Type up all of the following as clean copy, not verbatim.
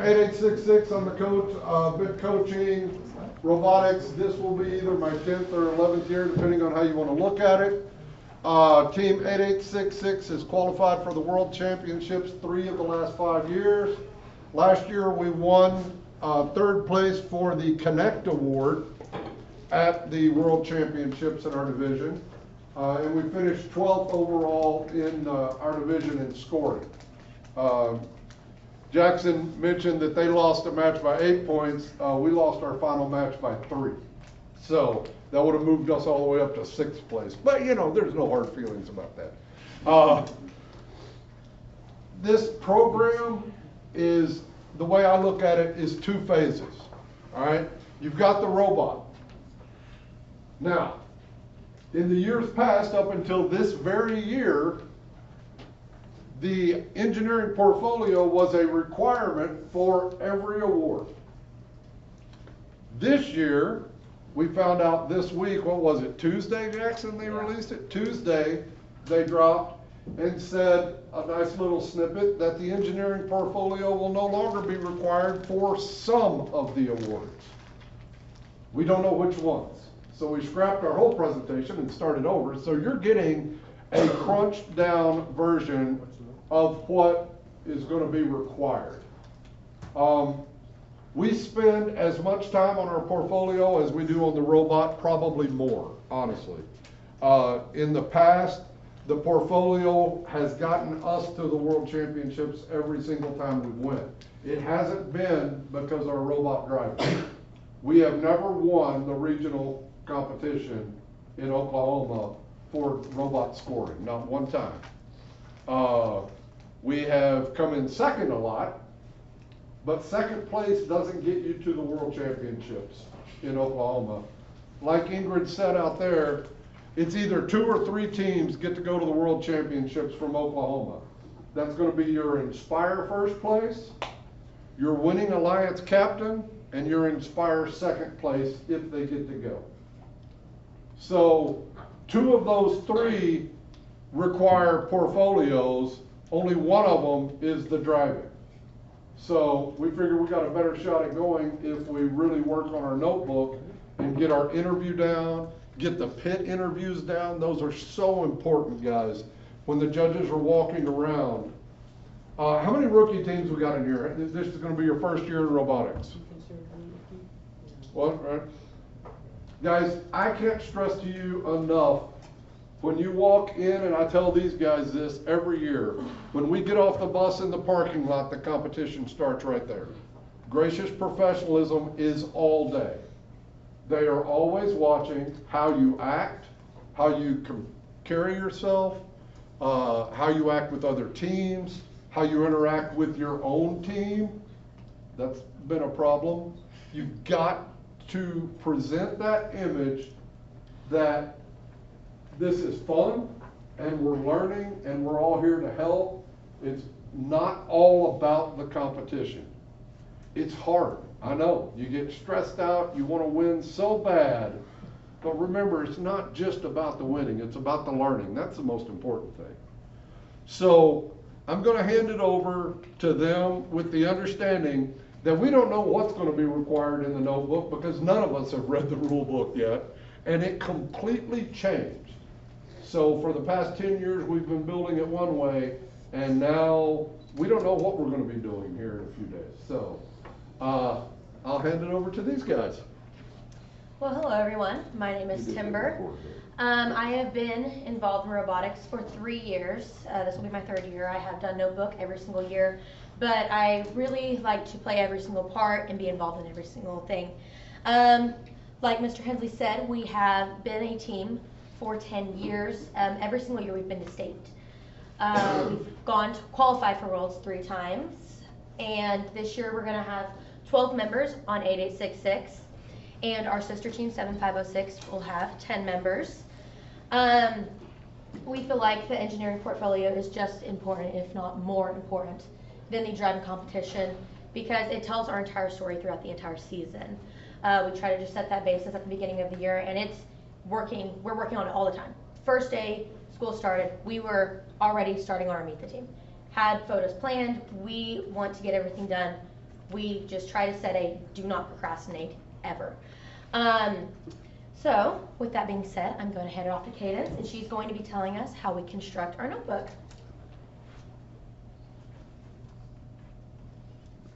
8866, I'm the coach, been coaching robotics. This will be either my 10th or 11th year, depending on how you want to look at it. Team 8866 is qualified for the World Championships 3 of the last 5 years. Last year we won 3rd place for the Connect Award at the World Championships in our division. And we finished 12th overall in our division in scoring. Jackson mentioned that they lost a match by 8 points. We lost our final match by 3. So that would have moved us all the way up to 6th place. But you know, there's no hard feelings about that. This program is, the way I look at it, is 2 phases. All right, you've got the robot. Now, in the years past, up until this very year, the engineering portfolio was a requirement for every award. This year, we found out this week, what was it, Tuesday, Jackson, they released it? Tuesday, they dropped and said a nice little snippet that the engineering portfolio will no longer be required for some of the awards. We don't know which ones. So we scrapped our whole presentation and started over. So you're getting a crunched down version of what is going to be required. We spend as much time on our portfolio as we do on the robot, probably more, honestly. In the past, the portfolio has gotten us to the World Championships every single time we went. It hasn't been because our robot driver. We have never won the regional competition in Oklahoma for robot scoring, not one time. We have come in second a lot, but second place doesn't get you to the World Championships in Oklahoma. Like Ingrid said out there, it's either 2 or 3 teams get to go to the World Championships from Oklahoma. That's going to be your Inspire first place, your Winning Alliance captain, and your Inspire second place if they get to go. So 2 of those 3 require portfolios. Only one of them is the driving. So we figure we got a better shot at going if we really work on our notebook and get our interview down, get the pit interviews down. Those are so important, guys. When the judges are walking around. How many rookie teams we got in here? This is going to be your first year in robotics. What, right? Guys, I can't stress to you enough, when you walk in, and I tell these guys this every year, when we get off the bus in the parking lot, the competition starts right there. Gracious professionalism is all day. They are always watching how you act, how you carry yourself, how you act with other teams, how you interact with your own team. That's been a problem. You've got to present that image that this is fun and we're learning and we're all here to help. It's not all about the competition. It's hard, I know. You get stressed out, you want to win so bad, but remember, it's not just about the winning, it's about the learning. That's the most important thing. So I'm going to hand it over to them with the understanding that we don't know what's going to be required in the notebook because none of us have read the rule book yet, and it completely changed. So for the past 10 years, we've been building it one way, and now we don't know what we're going to be doing here in a few days. So I'll hand it over to these guys. Well, hello everyone. My name is Timber. I have been involved in robotics for 3 years. This will be my 3rd year. I have done notebook every single year, but I really like to play every single part and be involved in every single thing. Like Mr. Hensley said, we have been a team for 10 years. Every single year we've been to state. We've gone to qualify for Worlds 3 times, and this year we're going to have 12 members on 8866, and our sister team 7506 will have 10 members. We feel like the engineering portfolio is just important, if not more important, than the driving competition because it tells our entire story throughout the entire season. We try to just set that basis at the beginning of the year, and it's working. We're working on it all the time. First day school started, we were already starting on our Meet the Team. Had photos planned. We want to get everything done we just try to set a do not procrastinate ever. So with that being said, I'm going to hand it off to Cadence, and she's going to be telling us how we construct our notebook.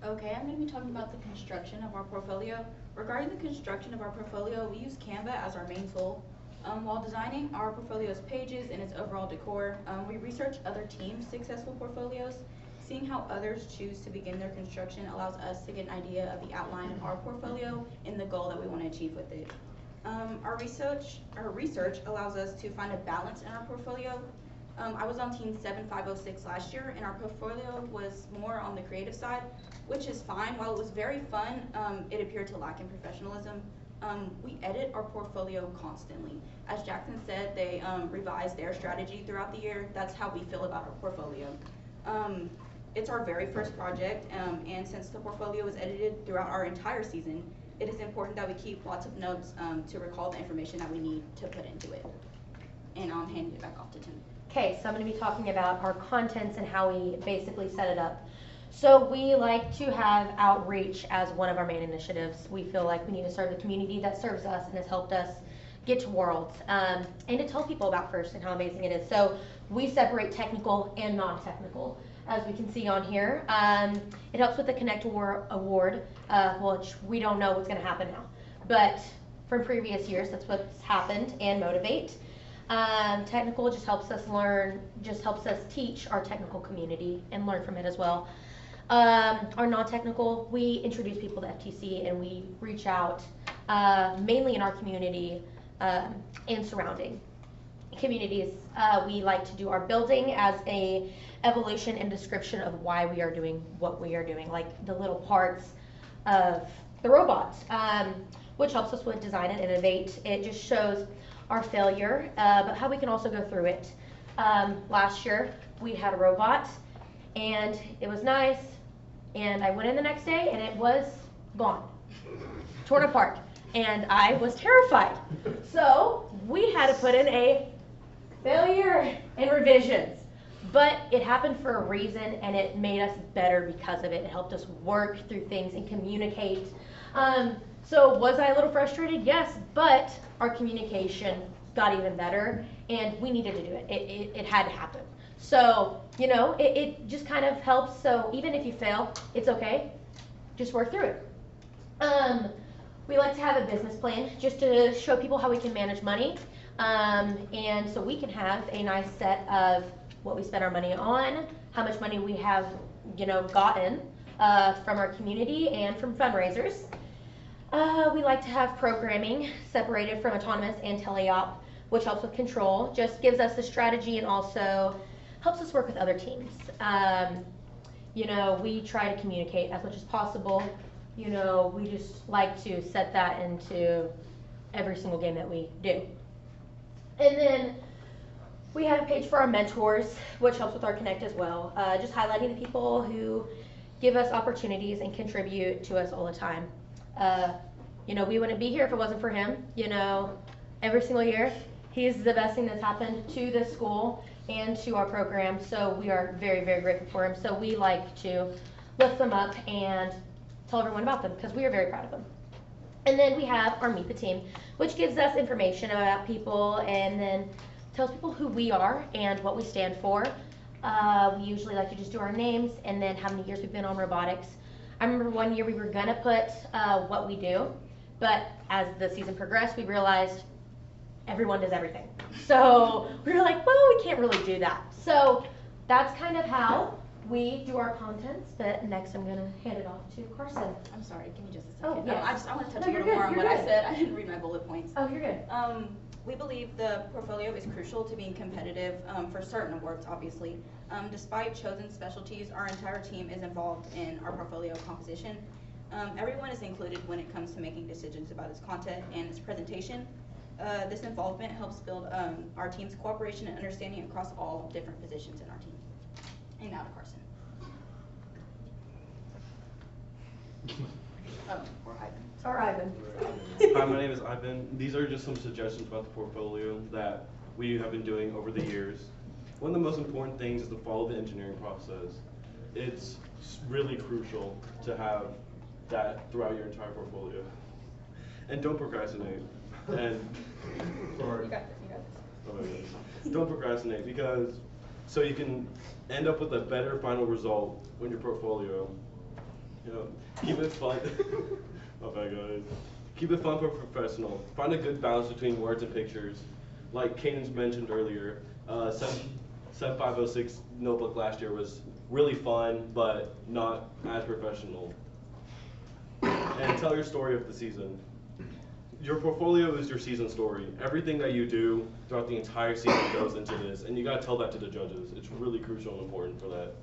Okay, I'm going to be talking about the construction of our portfolio. Regarding the construction of our portfolio, we use Canva as our main tool. While designing our portfolio's pages and its overall decor, we research other teams' successful portfolios. Seeing how others choose to begin their construction allows us to get an idea of the outline of our portfolio and the goal that we want to achieve with it. Our research allows us to find a balance in our portfolio. I was on team 7506 last year, and our portfolio was more on the creative side, which is fine. While it was very fun, it appeared to lack in professionalism. We edit our portfolio constantly. As Jackson said, they revise their strategy throughout the year. That's how we feel about our portfolio. It's our very first project, and since the portfolio was edited throughout our entire season, it is important that we keep lots of notes to recall the information that we need to put into it. And I'm handing it back off to Tim. Okay, so I'm going to be talking about our contents and how we basically set it up. So we like to have outreach as one of our main initiatives. We feel like we need to serve the community that serves us and has helped us get to Worlds, and to tell people about FIRST and how amazing it is. So we separate technical and non-technical, as we can see on here. It helps with the Connect Award, which we don't know what's going to happen now. But from previous years, that's what's happened, and Motivate. Technical just helps us learn, just helps us teach our technical community and learn from it as well. Our non-technical, we introduce people to FTC and we reach out mainly in our community and surrounding communities. We like to do our building as a evolution and description of why we are doing what we are doing, like the little parts of the robot, which helps us with design and innovate. It just shows our failure, but how we can also go through it. Last year, we had a robot, and it was nice, and I went in the next day, and it was gone, torn apart, and I was terrified. So we had to put in a failure and revisions, but it happened for a reason, and it made us better because of it. It helped us work through things and communicate. So was I a little frustrated? Yes, but our communication got even better, and we needed to do it. It had to happen. So, you know, it just kind of helps. So even if you fail, it's okay. Just work through it. We like to have a business plan just to show people how we can manage money, and so we can have a nice set of what we spend our money on, how much money we have, you know, gotten from our community and from fundraisers. We like to have programming separated from autonomous and teleop, which helps with control, just gives us the strategy and also helps us work with other teams. You know, we try to communicate as much as possible. You know, we just like to set that into every single game that we do. And then we have a page for our mentors, which helps with our Connect as well. Just highlighting the people who give us opportunities and contribute to us all the time. You know, we wouldn't be here if it wasn't for him. You know, every single year, he's the best thing that's happened to this school and to our program. So we are very, very grateful for him. So we like to lift them up and tell everyone about them because we are very proud of them. And then we have our Meet the Team, which gives us information about people and then tells people who we are and what we stand for. We usually like to just do our names and then how many years we've been on robotics. I remember one year we were gonna put what we do, but as the season progressed, we realized everyone does everything. So we were like, well, we can't really do that. So that's kind of how we do our contents, but next I'm gonna hand it off to Carson. I'm sorry, give me just a second. Oh, yes. I want to touch No, a you're little more good, on what you're I good. said. I didn't read my bullet points. Oh, you're good. We believe the portfolio is crucial to being competitive for certain awards, obviously. Despite chosen specialties, our entire team is involved in our portfolio composition. Everyone is included when it comes to making decisions about its content and its presentation. This involvement helps build our team's cooperation and understanding across all different positions in our team. And now to Carson. Or Ivan. Hi, my name is Ivan. These are just some suggestions about the portfolio that we have been doing over the years. One of the most important things is to follow the engineering process. it's really crucial to have that throughout your entire portfolio. And don't procrastinate. And sorry. You got this, you got this. Oh my goodness. Don't procrastinate, because so you can end up with a better final result when your portfolio. You know, keep it fun. Oh my god. Keep it fun but professional. Find a good balance between words and pictures. Like Caden's mentioned earlier, 7506 notebook last year was really fun, but not as professional. And tell your story of the season. Your portfolio is your season story. Everything that you do throughout the entire season goes into this, and you gotta tell that to the judges. It's really crucial and important for that.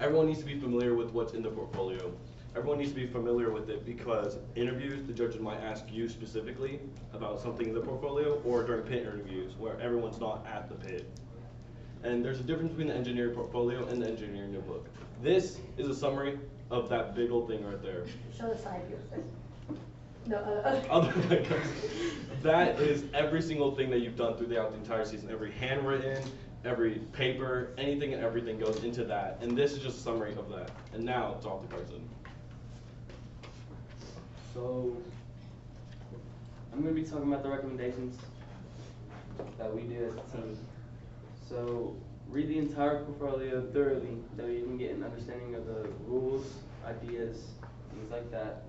Everyone needs to be familiar with what's in the portfolio. Everyone needs to be familiar with it, because interviews, the judges might ask you specifically about something in the portfolio, or during pit interviews where everyone's not at the pit. And there's a difference between the engineering portfolio and the engineering notebook. This is a summary of that big old thing right there. Show the side view. No, Oh my God. That is every single thing that you've done throughout the entire season. Every handwritten, every paper, anything and everything goes into that. And this is just a summary of that. And now it's off to Carson. So, I'm going to be talking about the recommendations that we do as a team. So, read the entire portfolio thoroughly, so you can get an understanding of the rules, ideas, things like that.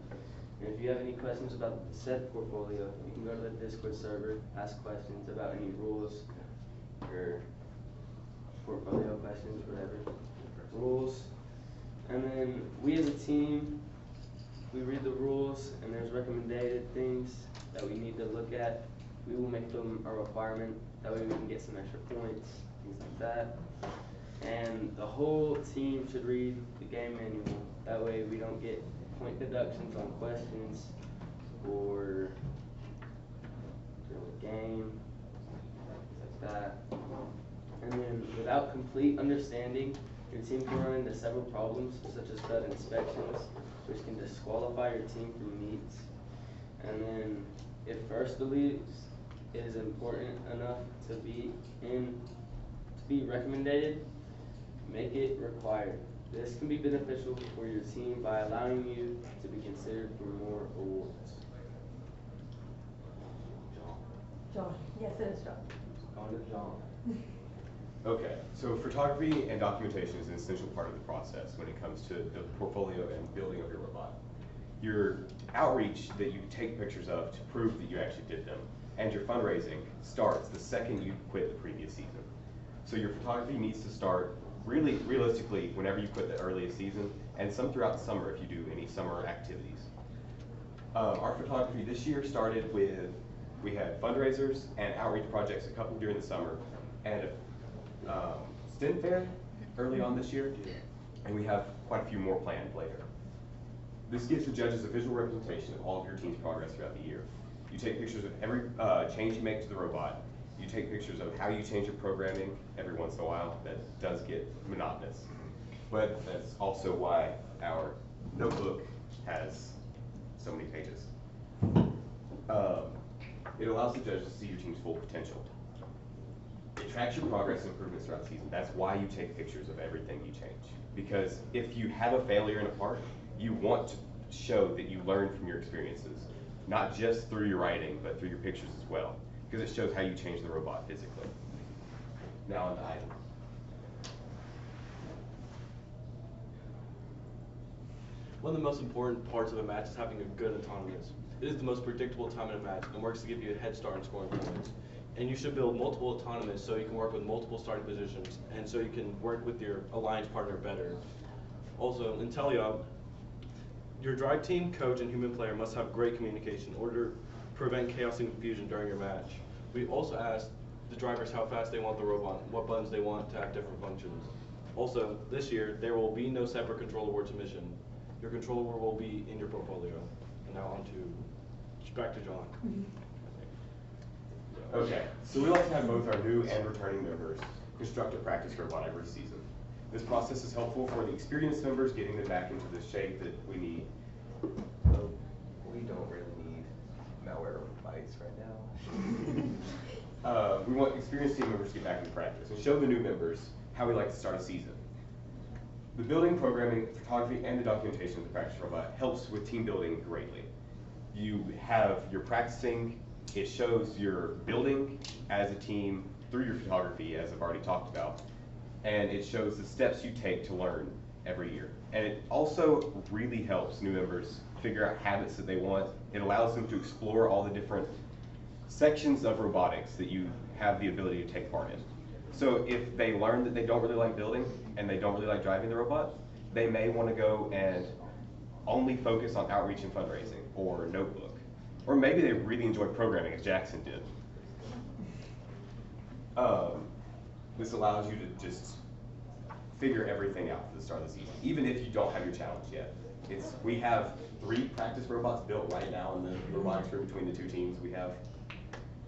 And if you have any questions about said portfolio, you can go to the Discord server, ask questions about any rules or portfolio questions, whatever. Rules. And then we as a team, we read the rules, and there's recommended things that we need to look at. We will make them a requirement, that way we can get some extra points, things like that. And the whole team should read the game manual, that way we don't get point deductions on questions or during the game, things like that. And then without complete understanding, your team can run into several problems, such as failed inspections, which can disqualify your team from meets. And then if first beliefs is important enough to be recommended, make it required. This can be beneficial for your team by allowing you to be considered for more awards. John. Yes, it is John. On to John. Okay, so photography and documentation is an essential part of the process when it comes to the portfolio and building of your robot. Your outreach that you take pictures of to prove that you actually did them, and your fundraising starts the second you quit the previous season. So your photography needs to start really realistically whenever you quit the earliest season, and some throughout the summer if you do any summer activities. Our photography this year started with, we had fundraisers and outreach projects, a couple during the summer, and a STEM fair early on this year, and we have quite a few more planned later. This gives the judges a visual representation of all of your team's progress throughout the year. You take pictures of every change you make to the robot. You take pictures of how you change your programming every once in a while. That does get monotonous. But that's also why our notebook has so many pages. It allows the judges to see your team's full potential. It tracks your progress and improvements throughout the season. That's why you take pictures of everything you change. Because if you have a failure in a part, you want to show that you learned from your experiences, not just through your writing, but through your pictures as well, because it shows how you change the robot physically. Now on to item. One of the most important parts of a match is having a good autonomous. It is the most predictable time in a match and works to give you a head start in scoring points. And you should build multiple autonomous so you can work with multiple starting positions and so you can work with your alliance partner better. Also, in Telia, your drive team, coach, and human player must have great communication in order to prevent chaos and confusion during your match. We also asked the drivers how fast they want the robot, what buttons they want to have different functions. Also, this year, there will be no separate control award submission. Your control award will be in your portfolio. And now on to, back to John. Okay, so we like to have both our new and returning members construct a practice robot every season. This process is helpful for the experienced members, getting them back into the shape that we need. We don't really need malware bites right now. We want experienced team members to get back into practice and show the new members how we like to start a season. The building, programming, photography, and the documentation of the practice robot helps with team building greatly. You're practicing, it shows you're building as a team through your photography, as I've already talked about, and it shows the steps you take to learn every year. And it also really helps new members figure out habits that they want. It allows them to explore all the different sections of robotics that you have the ability to take part in. So if they learn that they don't really like building and they don't really like driving the robot, they may want to go and only focus on outreach and fundraising or notebook. Or maybe they really enjoy programming as Jackson did. This allows you to just figure everything out for the start of the season, even if you don't have your challenge yet. We have 3 practice robots built right now in the robotics room between the 2 teams we have.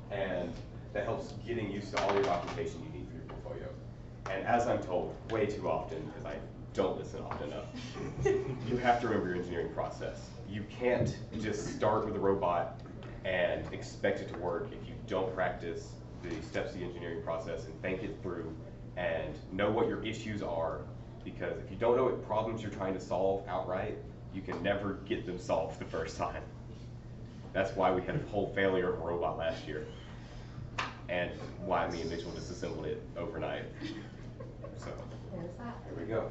And that helps getting used to all your documentation you need for your portfolio. And as I'm told way too often, because I don't listen often enough, you have to remember your engineering process. You can't just start with a robot and expect it to work if you don't practice the steps of the engineering process and think it through and know what your issues are, because if you don't know what problems you're trying to solve outright, you can never get them solved the first time. That's why we had a whole failure of a robot last year, and why me and Mitchell disassembled it overnight. So, There's that. there we go.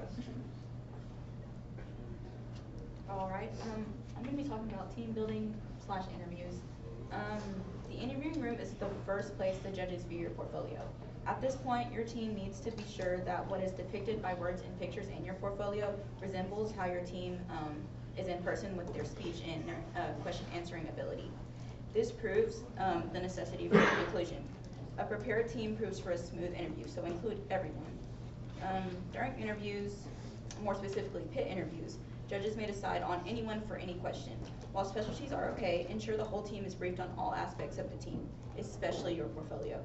All right, I'm gonna be talking about team building / interviews. The interviewing room is the first place the judges view your portfolio. At this point, your team needs to be sure that what is depicted by words and pictures in your portfolio resembles how your team is in person with their speech and their question answering ability. This proves the necessity for inclusion. A prepared team proves for a smooth interview, so include everyone. During interviews, more specifically pit interviews, judges may decide on anyone for any question. While specialties are okay, ensure the whole team is briefed on all aspects of the team, especially your portfolio.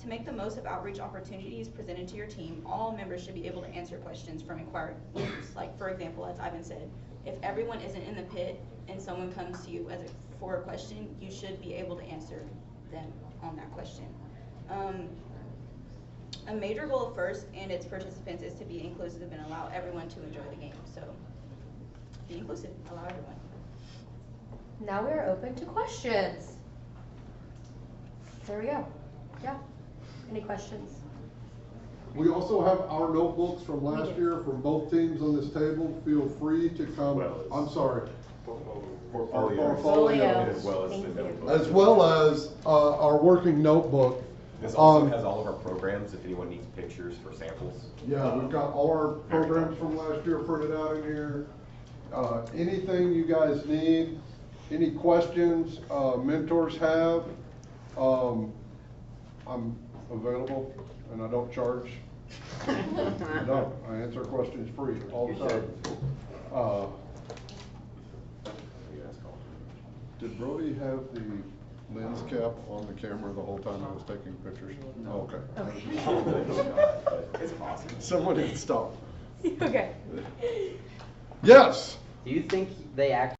To make the most of outreach opportunities presented to your team, all members should be able to answer questions from inquired groups. Like, for example, as Ivan said, if everyone isn't in the pit and someone comes to you for a question, you should be able to answer them on that question. A major goal of FIRST and its participants is to be inclusive and allow everyone to enjoy the game. So, be inclusive, allow everyone. Now we are open to questions. There we go. Yeah. Any questions? We also have our notebooks from last We do. year from both teams on this table. Feel free to come. Well, I'm sorry. Portfolio. Portfolio. As well as the Thank you. notebook. As well as our working notebook. This also has all of our programs if anyone needs pictures for samples. Yeah, we've got all our programs from last year printed out in here. Anything you guys need, any questions, mentors have, I'm available and I don't charge. No, I answer questions free all the time. Did Brody have the lens cap on the camera the whole time I was taking pictures? No. Okay. It's possible. Someone had stopped. Okay. Yes. Do you think they actually